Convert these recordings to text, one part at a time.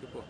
చెప్పు.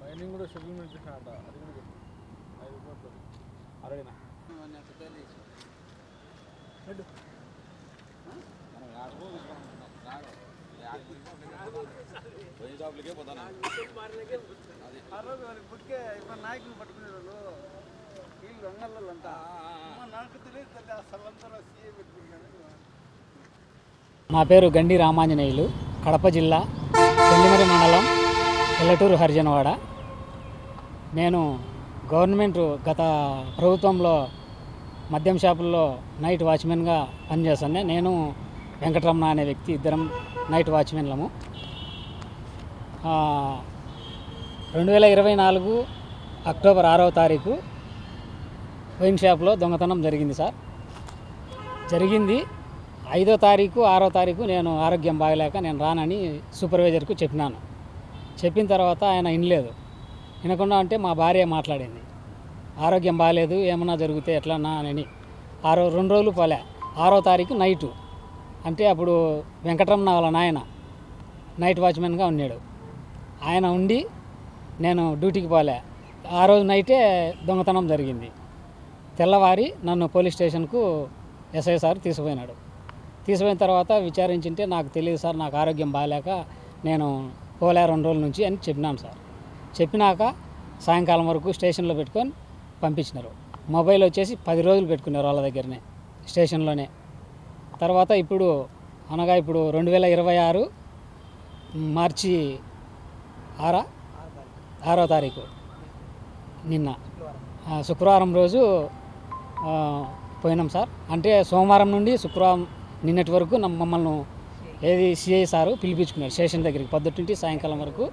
మైనింగ్ కూడా సెటిల్మెంట్ చేసిన అంట, అది కూడా చెప్పు. 5 కోట్లు అరడినా షాపులకే పోతాను. బుక్కే ఇప్పుడు నాయకులు పట్టుకునే వాళ్ళు వీళ్ళు అంగళ్ళు అంతా నాకు తెలియదు తల్లి, అసలు అందరూ సీఏ పెట్టుకున్నాను. నా పేరు గండి రామాంజనేయులు, కడప జిల్లా పెళ్లిమరి మండలం ఎల్లటూరు హరిజనవాడ. నేను గవర్నమెంట్ గత ప్రభుత్వంలో మద్యం షాపుల్లో నైట్ వాచ్మెన్గా పనిచేస్తాను. నేను వెంకటరమణ అనే వ్యక్తి, ఇద్దరం నైట్ వాచ్మెన్లము. 2024 అక్టోబర్ 6వ తారీఖు వైన్ షాప్లో దొంగతనం జరిగింది సార్. జరిగింది 5వ తారీఖు 6వ తారీఖు నేను ఆరోగ్యం బాగలేక నేను రానని సూపర్వైజర్కు చెప్పినాను. చెప్పిన తర్వాత ఆయన వినలేదు. వినకుండా అంటే మా భార్య మాట్లాడింది, ఆరోగ్యం బాగాలేదు, ఏమన్నా జరిగితే ఎట్లన్నా అని. 2 రోజులు పోలే. 6వ తారీఖు నైటు, అంటే అప్పుడు వెంకటరమణ వాళ్ళ నాయన నైట్ వాచ్మెన్గా ఉన్నాడు. ఆయన ఉండి నేను డ్యూటీకి పోలే. ఆ రోజు నైటే దొంగతనం జరిగింది. తెల్లవారి నన్ను పోలీస్ స్టేషన్కు ఎస్ఐ సార్ తీసుకుపోయినాడు. తీసుకుపోయిన తర్వాత విచారించింటే నాకు తెలియదు సార్, నాకు ఆరోగ్యం బాగాలేక నేను పోలే 2 రోజుల నుంచి అని చెప్పినాను సార్. చెప్పినాక సాయంకాలం వరకు స్టేషన్లో పెట్టుకొని పంపించినారు. మొబైల్ వచ్చేసి 10 రోజులు పెట్టుకున్నారు వాళ్ళ దగ్గరనే స్టేషన్లోనే. తర్వాత ఇప్పుడు 2026 మార్చి 6వ తారీఖు నిన్న శుక్రవారం రోజు పోయినాం సార్. అంటే సోమవారం నుండి శుక్రవారం నిన్నటి వరకు మమ్మల్ని సిఐ సారు పిలిపించుకున్నారు స్టేషన్ దగ్గరికి, పొద్దుటి సాయంకాలం వరకు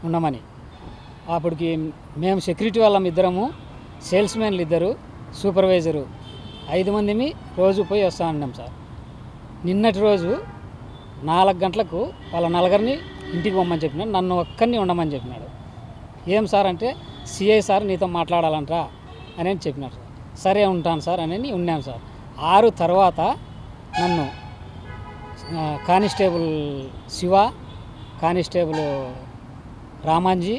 ఉండమని. అప్పటికి మేము సెక్యూరిటీ వాళ్ళం ఇద్దరము, సేల్స్మెన్లు 2, సూపర్వైజరు 5 మందిమి రోజు పోయి వస్తూ ఉన్నాం సార్. నిన్నటి రోజు 4 గంటలకు వాళ్ళ 4 ఇంటికి పోమని చెప్పినాడు, నన్ను ఒక్కరిని ఉండమని చెప్పినాడు. ఏం సార్ అంటే సిఐ సార్ నీతో మాట్లాడాలంటరా అని చెప్పినాడు. సరే ఉంటాను సార్ అని ఉన్నాను సార్. 6 తర్వాత నన్ను constable Shiva, constable Ramanji,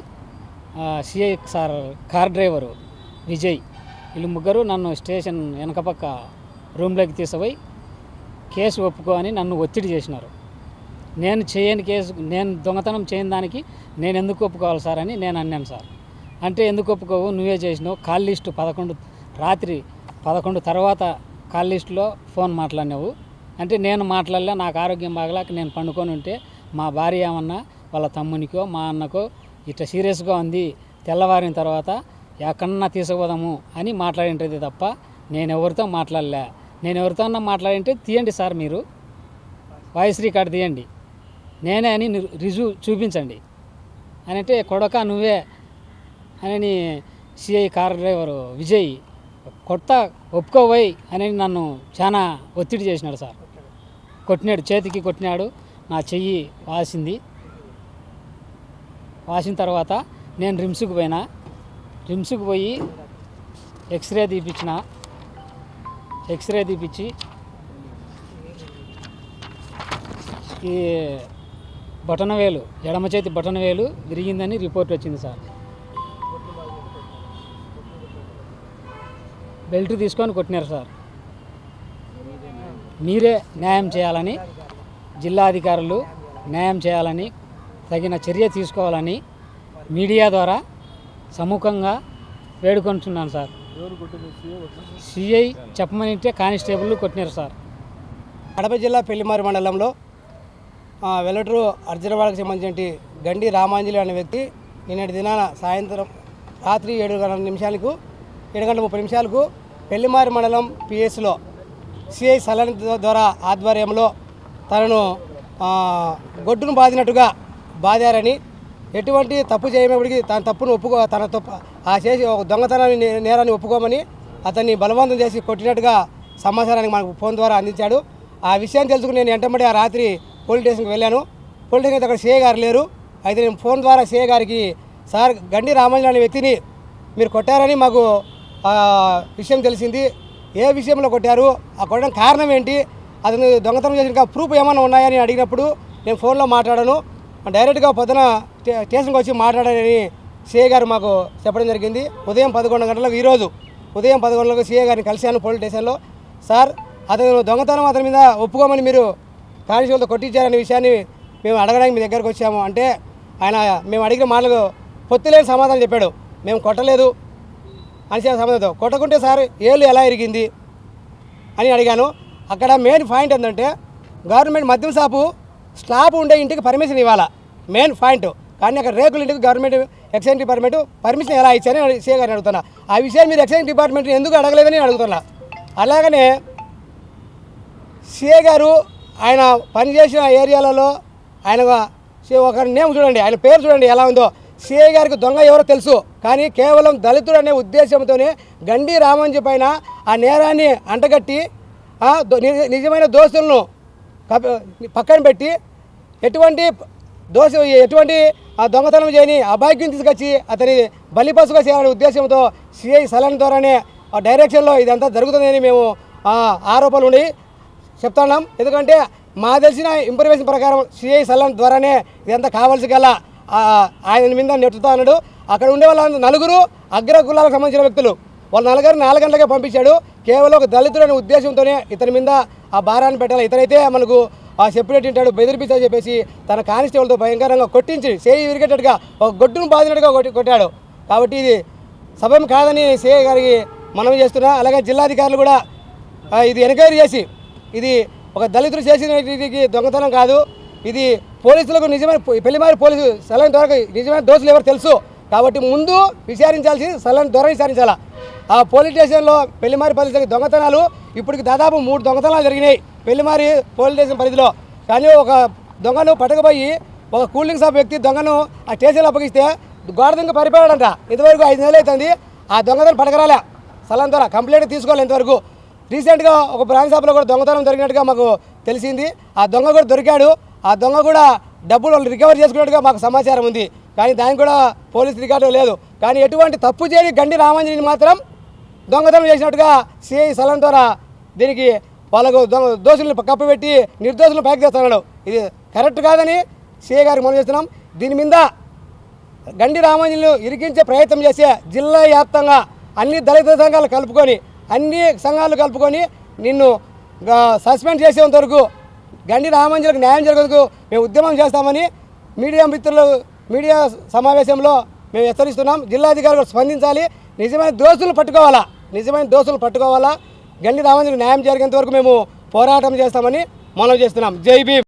CI sir car driver Vijay, వీళ్ళు 3 నన్ను స్టేషన్ వెనకపక్క రూమ్లోకి తీసుకుపోయి కేసు ఒప్పుకో అని నన్ను ఒత్తిడి చేసినారు. నేను చేయని కేసు, నేను దొంగతనం చేయని దానికి నేను ఎందుకు ఒప్పుకోవాలి సార్ అని నేను అన్నాను సార్. అంటే ఎందుకు ఒప్పుకోవు, నువ్వే చేసినావు, కాల్ లిస్టు 11 రాత్రి 11 తర్వాత కాల్ లిస్టులో ఫోన్ మాట్లాడినావు అంటే నేను మాట్లాడలే, నాకు ఆరోగ్యం బాగలేక నేను పండుకొని ఉంటే మా భార్య ఏమన్నా వాళ్ళ తమ్మునికో మా అన్నకో ఇట్లా సీరియస్గా ఉంది, తెల్లవారిన తర్వాత ఎక్కడన్నా తీసుకుపోదాము అని మాట్లాడింటుంది తప్ప నేను ఎవరితో మాట్లాడలే. నేను ఎవరితో మాట్లాడింటే తీయండి సార్, మీరు వాయిస్ రికార్డ్ తీయండి, నేనే అని రిజ్యూ చూపించండి అని అంటే కొడక నువ్వే అని సిఐ కార్ డ్రైవరు విజయ్ ఒప్పుకోవై అని నన్ను చాలా ఒత్తిడి చేసినాడు సార్. కొట్టినాడు, చేతికి కొట్టినాడు, నా చెయ్యి వాసింది. వాసిన తర్వాత నేను రిమ్స్కి పోయినా, రిమ్స్కి పోయి ఎక్స్రే తీపిచ్చి ఈ బొటనవేలు, ఎడమ చేతి బొటనవేలు విరిగిందని రిపోర్ట్ వచ్చింది సార్. బెల్ట్ తీసుకొని కొట్టినారు సార్. మీరే న్యాయం చేయాలని, జిల్లా అధికారులు న్యాయం చేయాలని, తగిన చర్య తీసుకోవాలని మీడియా ద్వారా సముఖంగా వేడుకుంటున్నాను సార్. సిఐ చెప్పమనింటే కానిస్టేబుల్ కొట్టినారు సార్. కడప జిల్లా పెళ్లిమారి మండలంలో వెల్లటూరు అర్జునవాడకు సంబంధించిన గండి రామాంజలి అనే వ్యక్తి నిన్నటి దినాన సాయంత్రం రాత్రి 7:30 పెళ్లిమారి మండలం పిఎస్లో సిఐ సలన్ ద్వారా ఆధ్వర్యంలో తనను గొడ్డును బాదినట్టుగా బాదారని, ఎటువంటి తప్పు చేయనప్పటికీ తన తప్పును తన తప్పు చేసి ఒక దొంగతనాన్ని నేరాన్ని ఒప్పుకోమని అతన్ని బలవంతం చేసి కొట్టినట్టుగా సమాచారాన్ని మనకు ఫోన్ ద్వారా అందించాడు. ఆ విషయాన్ని తెలుసుకుని నేను వెంటబడి ఆ రాత్రి పోలీస్ స్టేషన్కి వెళ్ళాను. పోలీస్ స్టేషన్ అక్కడ సిఐ గారు లేరు. అయితే నేను ఫోన్ ద్వారా సిఐ గారికి, సార్ గండి రామాంజలి అనే వ్యక్తిని మీరు కొట్టారని మాకు విషయం తెలిసింది, ఏ విషయంలో కొట్టారు, ఆ కొట్టడం కారణం ఏంటి, అతను దొంగతనం చేసిన ప్రూఫ్ ఏమైనా ఉన్నాయని అడిగినప్పుడు నేను ఫోన్లో మాట్లాడాను. డైరెక్ట్గా పొద్దున స్టేషన్కి వచ్చి మాట్లాడానని సిఐ గారు మాకు చెప్పడం జరిగింది. ఉదయం 11 గంటలకు ఈరోజు ఉదయం 11 గంటలకు సిఐ గారిని కలిశాను పోలీస్ స్టేషన్లో. సార్ అతను దొంగతనం అతని మీద ఒప్పుకోమని మీరు కానిస్టేబుల్తో కొట్టించారనే విషయాన్ని మేము అడగడానికి మీ దగ్గరకు వచ్చాము అంటే ఆయన మేము అడిగిన మాటలకు పొత్తులేని సమాధానం చెప్పాడు. మేము కొట్టలేదు అని సమాధానంతో, కొట్టకుంటే సార్ ఏళ్ళు ఎలా ఇరిగింది అని అడిగాను. అక్కడ మెయిన్ పాయింట్ ఏంటంటే గవర్నమెంట్ మద్యం షాపు స్లాబ్ ఉండే ఇంటికి పర్మిషన్ ఇవ్వాలా మెయిన్ పాయింట్, కానీ అక్కడ రేకుల ఇంటికి గవర్నమెంట్ ఎక్సైజ్ డిపార్ట్మెంట్ పర్మిషన్ ఎలా ఇచ్చారని సీఏ గారిని అడుగుతున్నా. ఆ విషయాన్ని మీరు ఎక్సైజ్ డిపార్ట్మెంట్ ఎందుకు అడగలేదని అడుగుతున్నా. అలాగనే సీఏ గారు ఆయన పనిచేసిన ఏరియాలలో ఆయన ఒక నేమ్ చూడండి, ఆయన పేరు చూడండి ఎలా ఉందో. సీఐ గారికి దొంగ ఎవరో తెలుసు, కానీ కేవలం దళితుడు అనే ఉద్దేశంతోనే గండి రామాంజలి పైన ఆ నేరాన్ని అంటగట్టి నిజమైన దోషులను పక్కన పెట్టి ఎటువంటి దొంగతనం చేయని అభాగ్యం తీసుకొచ్చి అతని బలిపశుగా చేయాలనే ఉద్దేశంతో సిఐ సలన్ ద్వారానే ఆ డైరెక్షన్లో ఇదంతా జరుగుతుందని మేము ఆరోపణలు ఉండి చెప్తున్నాం. ఎందుకంటే మా తెలిసిన ఇన్ఫర్మేషన్ ప్రకారం సిఐ సలన్ ద్వారానే ఇదంతా కావాల్సి గల ఆయన మీద నెట్టుతా అన్నాడు. అక్కడ ఉండే వాళ్ళ నలుగురు అగ్ర కులాలకు సంబంధించిన వ్యక్తులు, వాళ్ళ నలుగురు 4 గంటలకే పంపించాడు. కేవలం ఒక దళితుడు అనే ఉద్దేశంతోనే ఇతని మీద ఆ భారాన్ని పెట్టాలి, ఇతనైతే మనకు సెపరేట్ ఉంటాడు బెదిరిపిస్తా చెప్పేసి తన కానిస్టేబుల్తో భయంకరంగా కొట్టించి చేయి విరిగేటట్టుగా ఒక గొడ్డును బాధినట్టుగా కొట్టాడు. కాబట్టి ఇది సభం కాదని సిఐ గారికి మనం చేస్తున్నా. అలాగే జిల్లాధికారులు కూడా ఇది ఎంక్వైరీ చేసి ఇది ఒక దళితుడు చేసిన దొంగతనం కాదు, ఇది పోలీసులకు నిజమైన పెళ్లిమారి పోలీసు సలహా ద్వారా నిజమైన దోషులు ఎవరు తెలుసు, కాబట్టి ముందు విచారించాల్సి సలహా ద్వారా విచారించాలా. ఆ పోలీస్ స్టేషన్లో పెళ్లిమారి పరిధిలో దొంగతనాలు ఇప్పటికి దాదాపు 3 దొంగతనాలు జరిగినాయి పెళ్లిమారి పోలీస్ స్టేషన్ పరిధిలో. కానీ ఒక దొంగను పట్టుకుపోయి ఒక కూల్ డ్రింక్ షాప్ వ్యక్తి దొంగను ఆ స్టేషన్లో అప్పగిస్తే గోడ దొంగ పరిపాడంట. ఇంతవరకు 5 నెలలు అవుతుంది ఆ దొంగతనం పడకరాలే, సలహా ద్వారా కంప్లైంట్ తీసుకోవాలి ఇంతవరకు. రీసెంట్గా ఒక బ్రాంచ్ షాప్లో కూడా దొంగతనం జరిగినట్టుగా మాకు తెలిసింది. ఆ దొంగ కూడా దొరికాడు. ఆ దొంగ కూడా డబ్బులు రికవర్ చేసుకున్నట్టుగా మాకు సమాచారం ఉంది, కానీ దానికి కూడా పోలీస్ రికార్డు లేదు. కానీ ఎటువంటి తప్పు చేయని గండి రామాంజలిని మాత్రం దొంగతనం చేసినట్టుగా సిఐ సలన్ ద్వారా దీనికి వాళ్ళకు దోషులను కప్పబెట్టి నిర్దోషులను పైకి తెస్తున్నాడు. ఇది కరెక్ట్ కాదని సిఐ గారికి మనం చేస్తున్నాం. దీని మీద గండి రామాంజలిని ఇరికించే ప్రయత్నం చేసే జిల్లా వ్యాప్తంగా అన్ని దళిత సంఘాలు కలుపుకొని నిన్ను సస్పెండ్ చేసేంత వరకు గండి రామాంజలికి న్యాయం జరిగేందుకు మేము ఉద్యమం చేస్తామని మీడియా సమావేశంలో మేము హెచ్చరిస్తున్నాం. జిల్లాధికారులు స్పందించాలి, నిజమైన దోషులను పట్టుకోవాలా. గండి రామాంజలికి న్యాయం జరిగేంత వరకు మేము పోరాటం చేస్తామని మనం చేస్తున్నాం. జై భీమ్.